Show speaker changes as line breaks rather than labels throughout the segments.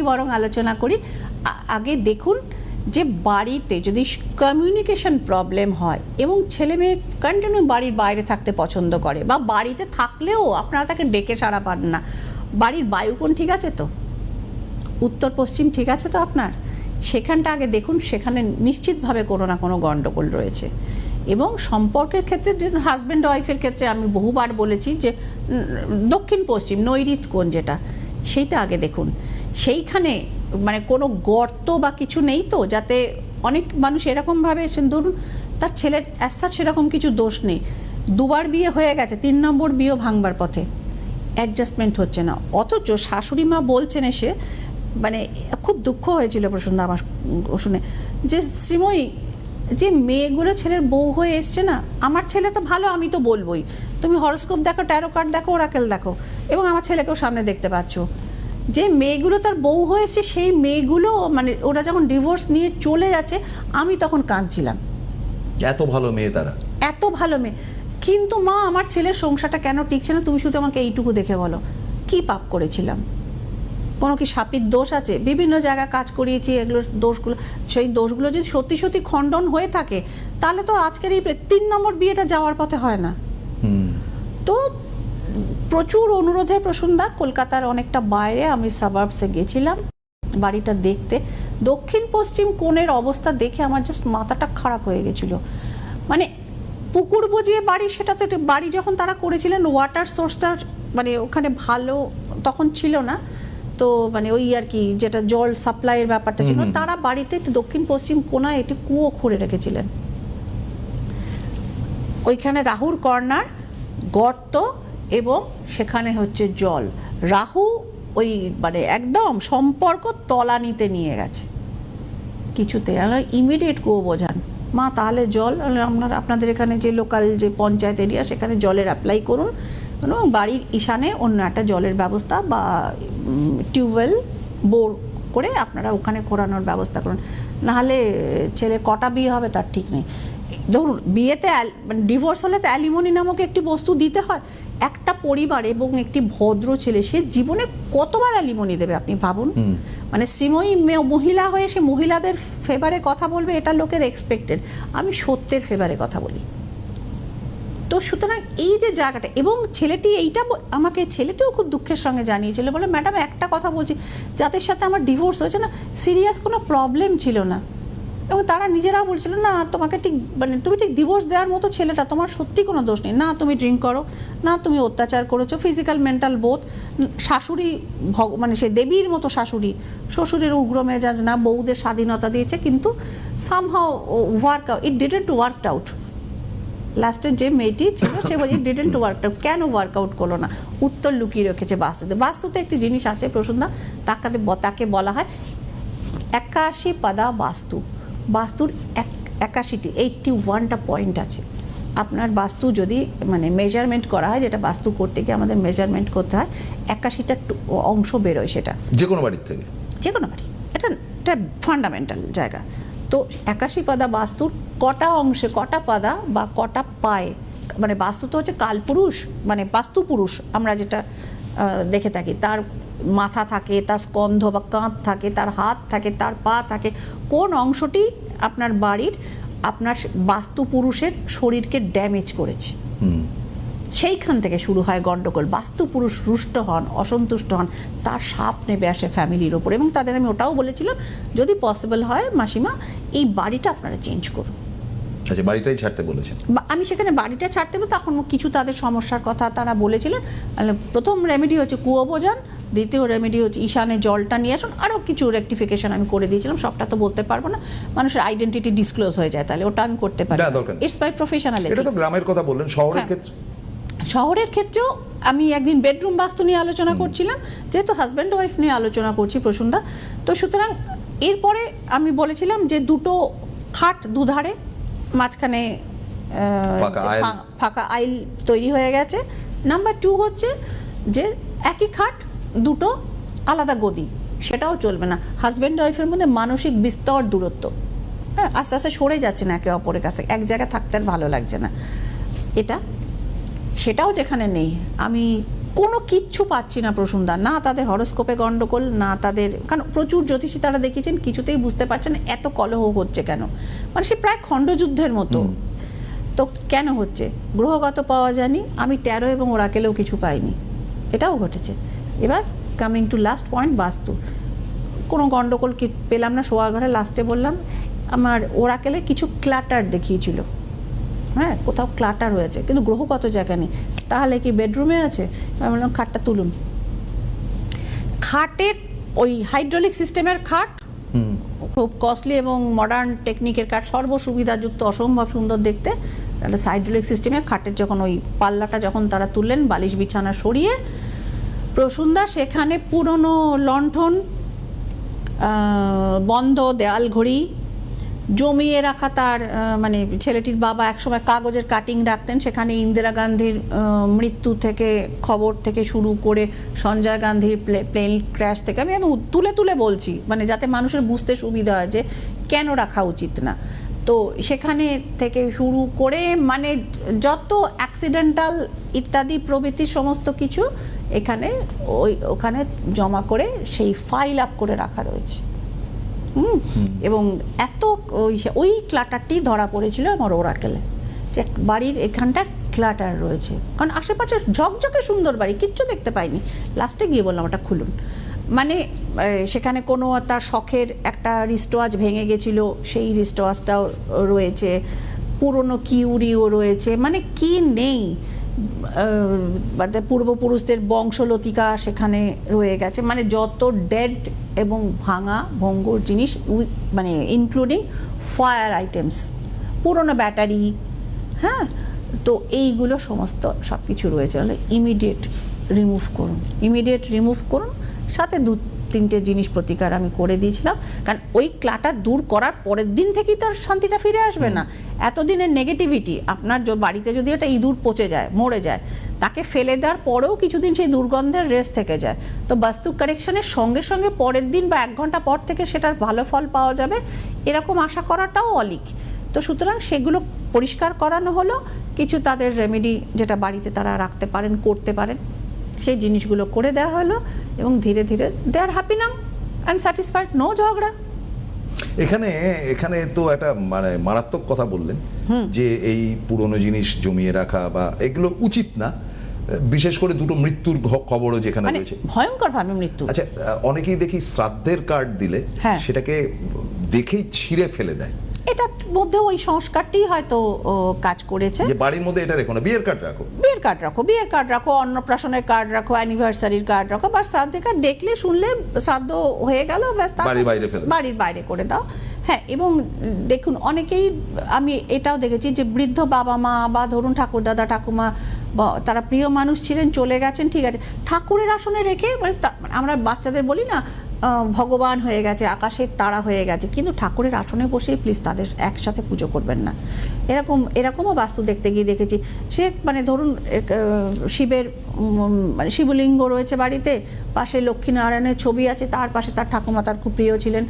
বরং আলোচনা করি। আগে দেখুন যে বাড়িতে যদি কমিউনিকেশন প্রবলেম হয় এবং ছেলে মেয়ে কন্টিনিউ বাড়ির বাইরে থাকতে পছন্দ করে, বা বাড়িতে থাকলেও আপনারা তাকে ডেকে সাড়া পান না, বাড়ির বায়ুকোণ ঠিক আছে তো, উত্তর পশ্চিম ঠিক আছে তো আপনার, সেখানটা আগে দেখুন, সেখানে নিশ্চিতভাবে কোনো না কোনো গণ্ডগোল রয়েছে। এবং সম্পর্কের ক্ষেত্রে হাজব্যান্ড ওয়াইফের ক্ষেত্রে আমি বহুবার বলেছি যে দক্ষিণ পশ্চিম নৈঋত কোণ যেটা, সেইটা আগে দেখুন। সেইখানে মানে কোনো গর্ত বা কিছু নেই তো, যাতে অনেক মানুষ এরকমভাবে এসেন, ধরুন তার ছেলের অ্যাসাচ সেরকম কিছু দোষ নেই, দুবার বিয়ে হয়ে গেছে, 3 নম্বর বিয়ে ভাঙবার পথে, অ্যাডজাস্টমেন্ট হচ্ছে না, অথচ শাশুড়ি মা বলছেন এসে, মানে খুব দুঃখ হয়েছিল প্রসন্ন আমার শুনে, যে শ্রীময়ী যে মেয়েগুলো ছেলের বউ হয়ে এসছে না, আমার ছেলে তো ভালো, আমি তো বলবোই, তুমি হরস্কোপ দেখো, ট্যারো কার্ড দেখো, ওরাকেল দেখো, এবং আমার ছেলেকেও সামনে দেখতে পাচ্ছ, যে মেয়েগুলো তার বউ হয়ে এসছে, সেই মেয়েগুলো মানে ওরা যখন ডিভোর্স নিয়ে চলে যাচ্ছে, আমি তখন কাঁদছিলাম,
এত ভালো মেয়ে তারা,
এত ভালো মেয়ে, কিন্তু মা আমার ছেলের সংসারটা কেন টিকছে না, তুমি শুধু আমাকে এইটুকু দেখে বলো, কি পাপ করেছিলাম, কোনো কি শাপির দোষ আছে, বিভিন্ন জায়গায় কাজ করিয়েছি, এগুলো দোষগুলো, সেই দোষগুলো যদি সত্যি সত্যি খণ্ডন হয়ে থাকে, তাহলে তো আজকের এই 3 নম্বর বিয়েটা যাওয়ার পথে হয় না। তো প্রচুর অনুরোধে প্রসন্দা কলকাতার অনেকটা বাইরে আমি সাবার্বসে গেছিলাম বাড়িটা দেখতে, দক্ষিণ পশ্চিম কোণের অবস্থা দেখে আমার জাস্ট মাথাটা খারাপ হয়ে গেছিল। মানে পুকুর বুঝিয়ে বাড়ি, সেটা তো বাড়ি যখন তারা করেছিলেন, ওয়াটার সোর্সটা মানে ওখানে ভালো তখন ছিল না, তো মানে ওই আর কি যেটা জল সাপ্লাইয়ের ব্যাপারটা ছিল, তারা বাড়িতে একটু দক্ষিণ পশ্চিম কোণায় একটি কুয়ো খুঁড়ে রেখেছিলেন, ওইখানে রাহুর কর্নার গর্ত, এবং সেখানে হচ্ছে জল, রাহু ওই মানে একদম সম্পর্ক তলানিতে নিয়ে গেছে কিছুতে, ইমিডিয়েট কুয়ো বোঝান মা, তাহলে জল আপনাদের এখানে যে লোকাল যে পঞ্চায়েত এরিয়া, সেখানে জলের অ্যাপ্লাই করুন, এবং বাড়ির ঈশানে অন্য একটা জলের ব্যবস্থা বা টিউবওয়েল বোর করে আপনারা ওখানে ঘোরানোর ব্যবস্থা করুন, নাহলে ছেলে কটা বিয়ে হবে তার ঠিক নেই। ধরুন বিয়েতে মানে ডিভোর্স হলে তো অ্যালিমনি নামক একটি বস্তু দিতে হয়, একটা পরিবার এবং একটি ভদ্র ছেলে সে জীবনে কতবার অ্যালিমনি দেবে আপনি ভাবুন। মানে শ্রীময়ী মহিলা হয়ে সে মহিলাদের ফেভারে কথা বলবে, এটা লোকের এক্সপেক্টেড, আমি সত্যের ফেভারে কথা বলি। তো সুতরাং এই যে জায়গাটা, এবং ছেলেটি এইটা আমাকে, ছেলেটিও খুব দুঃখের সঙ্গে জানিয়েছিল, বলে ম্যাডাম একটা কথা বলছি, যাদের সাথে আমার ডিভোর্স হয়েছে না, সিরিয়াস কোনো প্রবলেম ছিল না, এবং তারা নিজেরাও বলছিল না তোমাকে ঠিক মানে তুমি ঠিক ডিভোর্স দেওয়ার মতো ছেলেটা, তোমার সত্যি কোনো দোষ নেই, না তুমি ড্রিঙ্ক করো, না তুমি অত্যাচার করেছো, ফিজিক্যাল মেন্টাল বোথ, শাশুড়ি মানে সে দেবীর মতো শাশুড়ি, শ্বশুরের উগ্র মেজাজ না, বউদের স্বাধীনতা দিয়েছে, কিন্তু somehow it didn't work out. লাস্টের যে মেয়েটি ছিল সে বলছে ইট ডিডন্ট ওয়ার্ক আউট, কেন ওয়ার্কআউট করলো না, উত্তর লুকিয়ে রেখেছে বাস্তুতে। বাস্তুতে একটি জিনিস আছে প্রসন্দা, তাকে বলা হয় 81 পাদা বাস্তু, বাস্তুর 81টি 81টা পয়েন্ট আছে। আপনার বাস্তু যদি মানে মেজারমেন্ট করা হয়, যেটা বাস্তু করতে গিয়ে আমাদের মেজারমেন্ট করতে হয়, 81টা অংশ বেরোয়, সেটা যে কোনো বাড়ির থেকে, যে কোনো বাড়ি, এটা ফান্ডামেন্টাল জায়গা। তো 81 পাদা বাস্তুর কটা অংশে কটা পাদা বা কটা পায়, মানে বাস্তু তো হচ্ছে কালপুরুষ, মানে বাস্তু পুরুষ আমরা যেটা দেখে থাকি, তার মাথা থাকে, তার স্কন্ধ বা কাঁধ থাকে, তার হাত থাকে, তার পা থাকে, কোন অংশটি আপনার বাড়ির আপনার বাস্তু পুরুষের শরীরকে ড্যামেজ করেছে, সেইখান থেকে শুরু হয় গণ্ডগোল। বাস্তু পুরুষ রুষ্ট হন, অসন্তুষ্ট হন, তার সাপ নেবে আসে ফ্যামিলির ওপর। এবং তাদের আমি ওটাও বলেছিলাম, যদি পসিবল হয় মাসিমা এই বাড়িটা আপনারা চেঞ্জ করুন।
আচ্ছা, বাড়িটাই ছাড়তে বলেছেন?
আমি সেখানে বাড়িটা ছাড়তে বলতে তখন কিছু তাদের সমস্যার কথা তারা বলেছিলেন। প্রথম রেমেডি হচ্ছে কুয়ো বোঝান, দ্বিতীয় রেমেডি হচ্ছে ঈশানে জলটা নিয়ে আসুন, আরও কিছু রেকটিফিকেশন আমি করে দিয়েছিলাম, সবটা তো বলতে পারবো না, মানুষের আইডেন্টিটি ডিসক্লোজ হয়ে যায়, তাহলে ওটা আমি করতে পারি, ইটস মাই প্রফেশনাল।
এটা তো গ্রামের কথা বললেন, শহরের ক্ষেত্রে?
শহরের ক্ষেত্রেও আমি একদিন বেডরুম বাস্তু নিয়ে আলোচনা করছিলাম, যেহেতু হাজব্যান্ড ওয়াইফ নিয়ে আলোচনা করছি প্রসন্দা, তো সুতরাং এরপরে আমি বলেছিলাম যে দুটো খাট দুধারে, মাঝখানে ফাঁকা আইল তৈরি হয়ে গেছে। নাম্বার 2 হচ্ছে যে একই খাট দুটো আলাদা গদি, সেটাও চলবে না। হাজব্যান্ড ওয়াইফের মধ্যে মানসিক বিস্তর দূরত্ব, হ্যাঁ, আস্তে আস্তে সরে যাচ্ছে না একে অপরের কাছ থেকে, এক জায়গায় থাকতে আর ভালো লাগছে না, এটা সেটাও যেখানে নেই। আমি কোনো কিচ্ছু পাচ্ছি না প্রসূনদা, না তাদের হরোস্কোপে গন্ডগোল, না তাদের, কারণ প্রচুর জ্যোতিষী তারা দেখিয়েছেন, কিছুতেই বুঝতে পারছেন এত কলহ হচ্ছে কেন, মানে সে প্রায় খণ্ডযুদ্ধের মতো। তো কেন হচ্ছে? গ্রহগত পাওয়া যায়নি, আমি ট্যারো এবং ওরাকেলেও কিছু পাইনি, এটাও ঘটেছে। এবার কামিং টু লাস্ট পয়েন্ট, বাস্তু, কোনো গন্ডগোল পেলাম না। শোয়ার ঘরে লাস্টে বললাম আমার ওরাকেলে কিছু ক্লাটার দেখিয়েছিল, হ্যাঁ কোথাও ক্লাটার হয়েছে, কিন্তু গ্রহগত জায়গা নেই। তাহলে কি বেডরুমে আছে? আমি বললাম খাটটা তুলুন। খাটের ওই হাইড্রোলিক সিস্টেমের খাট, খুব কস্টলি এবং মডার্ন টেকনিকের কাঠ, সর্বসুবিধাযুক্ত, অসম্ভব সুন্দর দেখতে। তাহলে হাইড্রোলিক সিস্টেমে খাটের যখন ওই পাল্লাটা যখন তারা তুললেন, বালিশ বিছানা সরিয়ে, প্রসূনদা সেখানে পুরনো লণ্ঠন, বন্ধ দেওয়াল ঘড়ি, জমিয়ে রাখা তার মানে ছেলেটির বাবা একসময় কাগজের কাটিং রাখতেন, সেখানে ইন্দিরা গান্ধীর মৃত্যু থেকে খবর থেকে শুরু করে সঞ্জয় গান্ধীর প্লেন ক্র্যাশ থেকে, আমি একদম তুলে তুলে বলছি, মানে যাতে মানুষের বুঝতে সুবিধা হয় যে কেন রাখা উচিত না। তো সেখানে থেকে শুরু করে মানে যত অ্যাক্সিডেন্টাল ইত্যাদি প্রভৃতি সমস্ত কিছু এখানে ওখানে জমা করে সেই ফাইল আপ করে রাখা রয়েছে। এবং এত ওই ক্লাটারটি ধরা পড়েছিল আমার ওরাকেলে, যে বাড়ির এখানটা ক্লাটার রয়েছে, কারণ আশেপাশে ঝকঝকে সুন্দর বাড়ি, কিচ্ছু দেখতে পাইনি। লাস্টে গিয়ে বললাম ওটা খুলুন, মানে সেখানে কোনো তার শখের একটা রিস্টোয়াজ ভেঙে গেছিল, সেই রিস্টোয়াজটাও রয়েছে, পুরনো কিউরিও রয়েছে, মানে কি নেই, পূর্বপুরুষদের বংশলতিকা সেখানে রয়ে গেছে, মানে যত ডেড এবং ভাঙা ভঙ্গুর জিনিস, মানে ইনক্লুডিং ফায়ার আইটেমস, পুরনো ব্যাটারি, হ্যাঁ, তো এইগুলো সমস্ত সব কিছু রয়েছে। ইমিডিয়েট রিমুভ করুন, সাথে 2-3টে জিনিস প্রতিকার আমি করে দিয়েছিলাম, কারণ ওই ক্লাটার দূর করার পরের দিন থেকেই তো আর শান্তিটা ফিরে আসবে না। এতদিনের নেগেটিভিটি, আপনার বাড়িতে যদি একটা ইঁদুর পচে যায়, মরে যায়, তাকে ফেলে দেওয়ার পরেও কিছুদিন সেই দুর্গন্ধের রেস থেকে যায়, তো বাস্তু কারেকশনের সঙ্গে সঙ্গে পরের দিন বা 1 ঘন্টা পর থেকে সেটার ভালো ফল পাওয়া যাবে, এরকম আশা করাটাও অলিক। তো সুতরাং সেগুলো পরিষ্কার করানো হলো, কিছু তাদের রেমেডি যেটা বাড়িতে তারা রাখতে পারেন, করতে পারেন, সেই জিনিসগুলো করে দেওয়া হলো, এবং ধীরে ধীরে they are happy now, I am satisfied, no ঝগড়া।
এখানে তো একটা মানে মারাত্মক কথা বললেন যে এই পুরনো জিনিস জমিয়ে রাখা বা এগুলো উচিত না, বিশেষ করে 2টো মৃত্যুর খবরও যেখানে রয়েছে,
ভয়ঙ্কর ভাবে মৃত্যু।
আচ্ছা, অনেকেই দেখি শ্রাদ্ধের কার্ড দিলে সেটাকে দেখেই ছিঁড়ে ফেলে দেয়,
এটার মধ্যে ওই সংস্কারটি হয়তো কাজ করেছে,
যে বাড়ির মধ্যে এটা রেখো না, বিয়ের কার্ড রাখো, অন্নপ্রাশনের কার্ড রাখো, অ্যানিভার্সারির কার্ড রাখো, বা শ্রাদ্ধের কার্ড দেখলে শুনলে শ্রাদ্ধ হয়ে গেল, ব্যাস বাড়ির বাইরে করে দাও। হ্যাঁ, এবং দেখুন অনেকেই, আমি এটাও দেখেছি যে বৃদ্ধ বাবা মা বা ধরুন ঠাকুরদাদা ঠাকুমা, তারা প্রিয় মানুষ ছিলেন, চলে গেছেন, ঠিক আছে, ঠাকুরের আসনে রেখে, মানে আমরা বাচ্চাদের বলি না ভগবান হয়ে গেছে, আকাশের তারা হয়ে গেছে, কিন্তু ঠাকুরের আসনে বসেই প্লিজ তাদের একসাথে পুজো করবেন না। এরকমও বাস্তু দেখতে গিয়ে দেখেছি, সে মানে ধরুন শিবের মানে শিবলিঙ্গ রয়েছে বাড়িতে, পাশে লক্ষ্মীনারায়ণের ছবি আছে, তার পাশে তার ঠাকুমা তার খুব প্রিয় ছিলেন,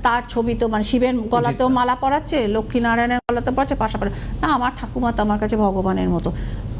তার ছবি তো মানে শিবের গলাতেও মালা পরাচ্ছে, লক্ষ্মীনারায়ণের গলাতেও পরাচ্ছে, পাশাপাশি না আমার ঠাকুমা তো আমার কাছে ভগবানের মতো।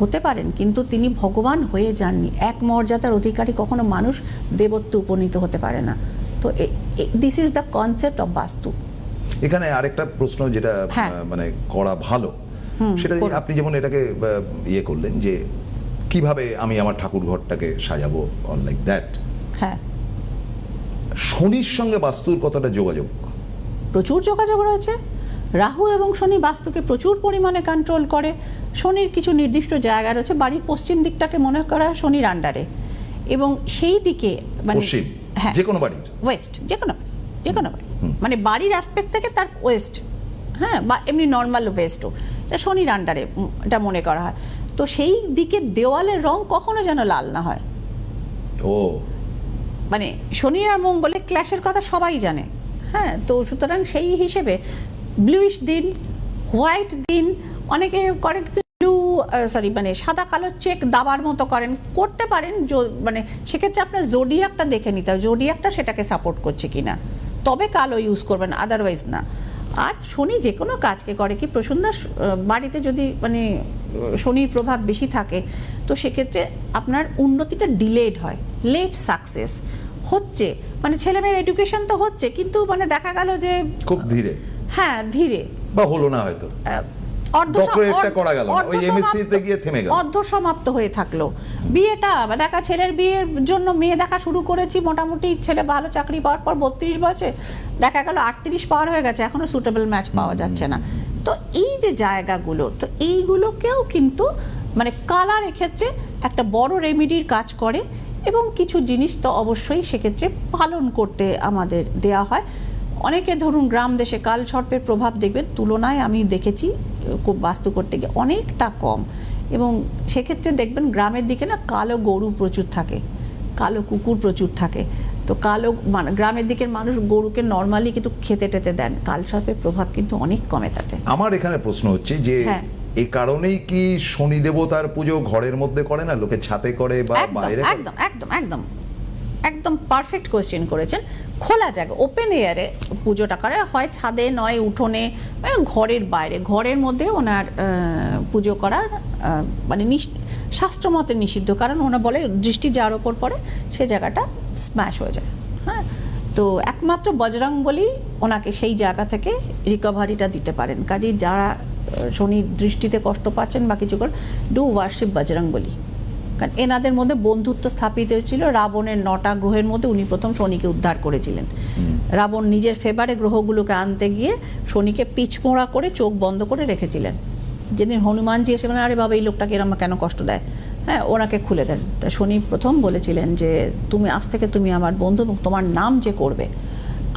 হতে পারেন, কিন্তু তিনি ভগবান হয়ে যাননি, এক মর্যাদার অধিকারী কখনো মানুষ দেবত্বে উপনীত হতে পারে না। তো this is the concept of বাস্তু। এখানে আরেকটা প্রশ্ন যেটা মানে করা ভালো, সেটা আপনি যেমন এটাকে ইয়ে করলেন যে কিভাবে আমি আমার ঠাকুর ঘরটাকে সাজাবো, অন লাইক দ্যাট।
হ্যাঁ,
শনির সঙ্গে বাস্তুর কতটা যোগাযোগ?
প্রচুর যোগাযোগ রয়েছে। রাহু এবং শনি বাস্তুকে প্রচুর পরিমাণে কন্ট্রোল করে। শনির কিছু নির্দিষ্ট জায়গা রয়েছে, বাড়ির পশ্চিম দিকটাকে মনে করা হয় শনির আন্ডারে, এবং সেই দিকে মানে
যে কোনো বাড়ির
ওয়েস্ট, যে কোনো বাড়ি মানে বাড়ির অ্যাসপেক্ট থেকে তার ওয়েস্ট, হ্যাঁ, বা এমনি নর্মাল ওয়েস্টও, এটা শনির আন্ডারে এটা মনে করা হয়। তো সেই দিকে দেওয়ালের রং কখনো যেন লাল না হয়। মানে শনি আর মঙ্গলের ক্ল্যাশের কথা সবাই জানে, হ্যাঁ, তো সুতরাং সেই হিসেবে ব্লুইশ দিন, হোয়াইট দিন, অনেকে করে মানে সাদা কালো চেক দাবার মতো করতে পারেন, মানে সেক্ষেত্রে আপনার জোডিয়াকটা দেখে নিতে হবে, জোডিয়াকটা সেটাকে সাপোর্ট করছে কিনা, তবে কালো ইউজ করবেন, আদারওয়াইজ না। আর শনি যে কোনো কাজকে করে কি, প্রসন্নার বাড়িতে যদি মানে শনির প্রভাব বেশি থাকে তো সেক্ষেত্রে আপনার উন্নতিটা ডিলেড হয়, লেট সাকসেস হচ্ছে, মানে ছেলেমেয়ের এডুকেশন তো হচ্ছে কিন্তু মানে দেখা গেল যে
খুব ধীরে,
হ্যাঁ ধীরে
বা হলো না হয়তো, ডক্টরেটটা করা গেল না, ওই এমএসসি তে গিয়ে থেমে গেল,
অর্ধ সমাপ্ত হয়ে থাকলো। বিয়েটা দেখা, ছেলের বিয়ের জন্য মেয়ে দেখা শুরু করেছি, মোটামুটি ছেলে ভালো চাকরি পাওয়ার পর 32 বছর, দেখা গেল 38 পার হয়ে গেছে, এখনো সুটেবল ম্যাচ পাওয়া যাচ্ছে না। তো এই যে জায়গাগুলো, তো এইগুলোকেও কিন্তু মানে কালার এক্ষেত্রে একটা বড় রেমিডির কাজ করে, এবং কিছু জিনিস তো অবশ্যই সেক্ষেত্রে পালন করতে আমাদের দেয়া হয়। অনেকে ধরুন গ্রাম দেশে কাল সর্পের প্রভাব দেখবেন তুলনায় আমি দেখেছি খুব বাস্তু করতে গিয়ে অনেকটা কম, এবং সেক্ষেত্রে দেখবেন গ্রামের দিকে না কালো গরু প্রচুর থাকে, কালো কুকুর প্রচুর থাকে। তো কালো মানে গ্রামের দিকের মানুষ গরুকে নর্মালি কিন্তু খেতে টেতে দেন, কাল সর্পের প্রভাব কিন্তু অনেক কমে তাতে।
আমার এখানে প্রশ্ন হচ্ছে যে এই কারণেই কি শনি দেবতার পুজো ঘরের মধ্যে করে না, লোকে ছাদে করে বা বাইরে?
একদম একদম একদম একদম পারফেক্ট কোয়েশ্চেন করেছেন। খোলা জায়গা ওপেন এয়ারে পুজোটা করে, হয় ছাদে নয় উঠোনে, ঘরের বাইরে, ঘরের মধ্যে ওনার পুজো করার মানে শাস্ত্রমতে নিষিদ্ধ, কারণ ওনা বলে দৃষ্টি যার ওপর পড়ে সে জায়গাটা স্ম্যাশ হয়ে যায়। হ্যাঁ, তো একমাত্র বজরংবলী ওনাকে সেই জায়গা থেকে রিকভারিটা দিতে পারেন। কাজেই যারা শনির দৃষ্টিতে কষ্ট পাচ্ছেন বা কিছু করে, ডু ওয়ার্শিপ বজরংবলী, কারণ এনাদের মধ্যে বন্ধুত্ব স্থাপিত হয়েছিল। রাবণের 9টা গ্রহের মধ্যে উনি প্রথম শনিকে উদ্ধার করেছিলেন। রাবণ নিজের ফেভারে গ্রহগুলোকে আনতে গিয়ে শনিকে পিছমোড়া করে চোখ বন্ধ করে রেখেছিলেন। যেদিন হনুমানজি এসে বলেন আরে বাবা এই লোকটাকে এরম কেন কষ্ট দেয়, হ্যাঁ ওনাকে খুলে দেন। তা শনি প্রথম বলেছিলেন যে তুমি আজ থেকে তুমি আমার বন্ধু, এবং তোমার নাম যে করবে,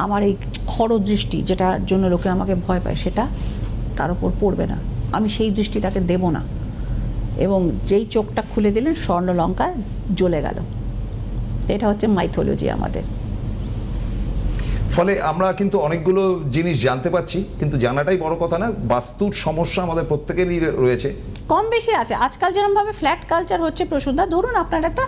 আমার এই খড় দৃষ্টি যেটার জন্য লোকে আমাকে ভয় পায় সেটা তার উপর পড়বে না, আমি সেই দৃষ্টি তাকে দেব না। এবং যেই চোখটা খুলে দিলেন স্বর্ণলঙ্কা জ্বলে গেল। এটা হচ্ছে মাইথোলজি আমাদের।
ফলে আমরা কিন্তু অনেকগুলো জিনিস জানতে পারছি, কিন্তু জানাটাই বড় কথা না, বাস্তুর সমস্যা আমাদের প্রত্যেকেরই রয়েছে,
কম বেশি আছে। আজকাল যেরকমভাবে ফ্ল্যাট কালচার হচ্ছে প্রসূনদা, ধরুন আপনার একটা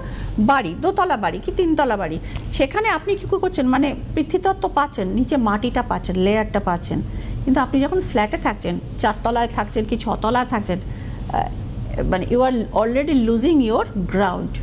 বাড়ি, 2তলা বাড়ি কি 3তলা বাড়ি, সেখানে আপনি কী করছেন মানে পৃথ্বীতত্ত্ব পাচ্ছেন, নিচে মাটিটা পাচ্ছেন, লেয়ারটা পাচ্ছেন, কিন্তু আপনি যখন ফ্ল্যাটে থাকছেন, 4তলায় থাকছেন কি 6তলায় থাকছেন, মানে you are already losing your ground.